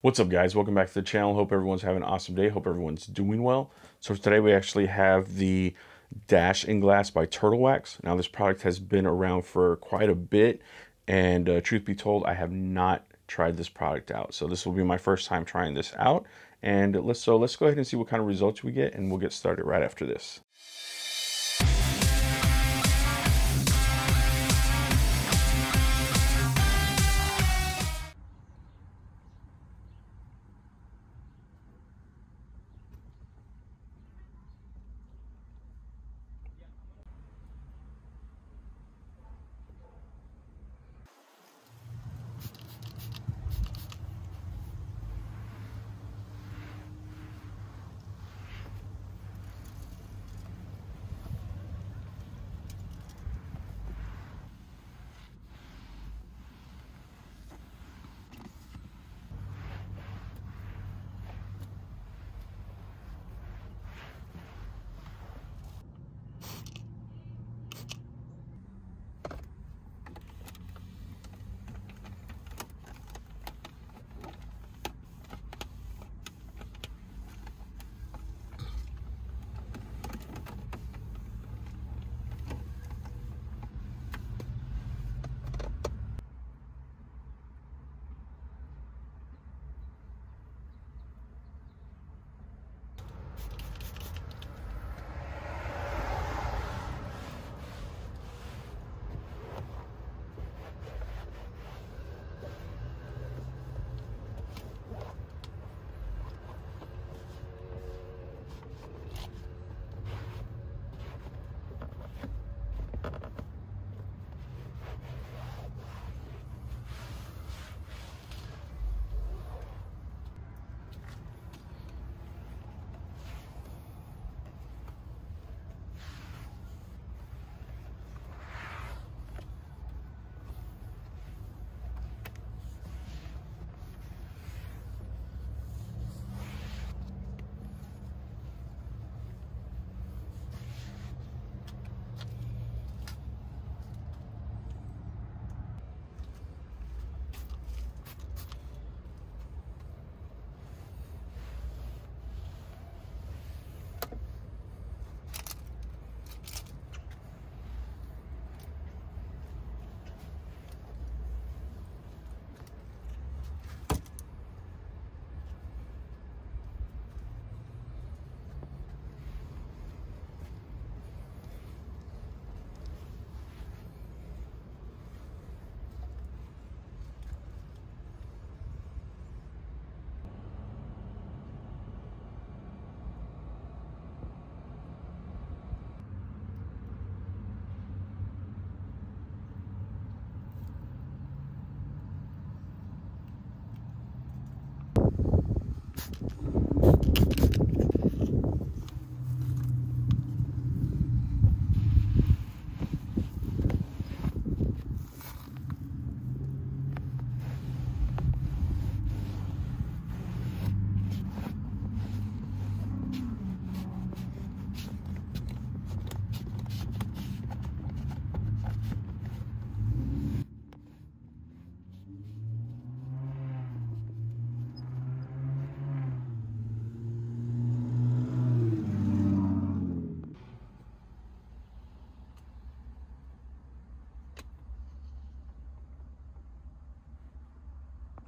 What's up, guys? Welcome back to the channel. Hope everyone's having an awesome day. Hope everyone's doing well. So today we actually have the Dash&Glass by TurtleWax. Now this product has been around for quite a bit, and truth be told, I have not tried this product out. So this will be my first time trying this out, and let's go ahead and see what kind of results we get, and we'll get started right after this.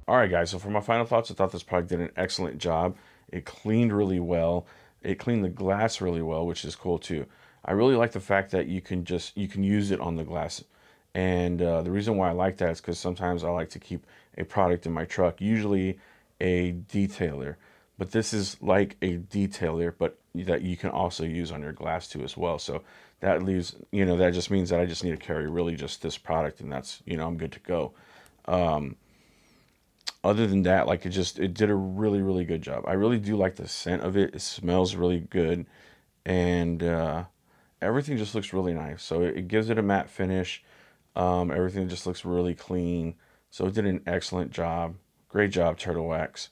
All right, guys, so for my final thoughts, I thought this product did an excellent job. It cleaned really well. It cleaned the glass really well, which is cool too. I really like the fact that you can use it on the glass. And the reason why I like that is because sometimes I like to keep a product in my truck, usually a detailer. But this is like a detailer, but that you can also use on your glass too as well. So that leaves, that just means that I just need to carry really just this product, and that's, I'm good to go. Other than that, like it did a really, really good job. I really do like the scent of it. It smells really good, and everything just looks really nice. So it gives it a matte finish. Everything just looks really clean. So it did an excellent job. Great job, Turtle Wax.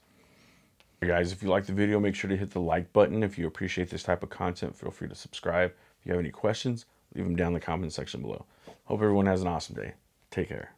Hey guys, if you like the video, make sure to hit the like button. If you appreciate this type of content, feel free to subscribe. If you have any questions, leave them down in the comment section below. Hope everyone has an awesome day. Take care.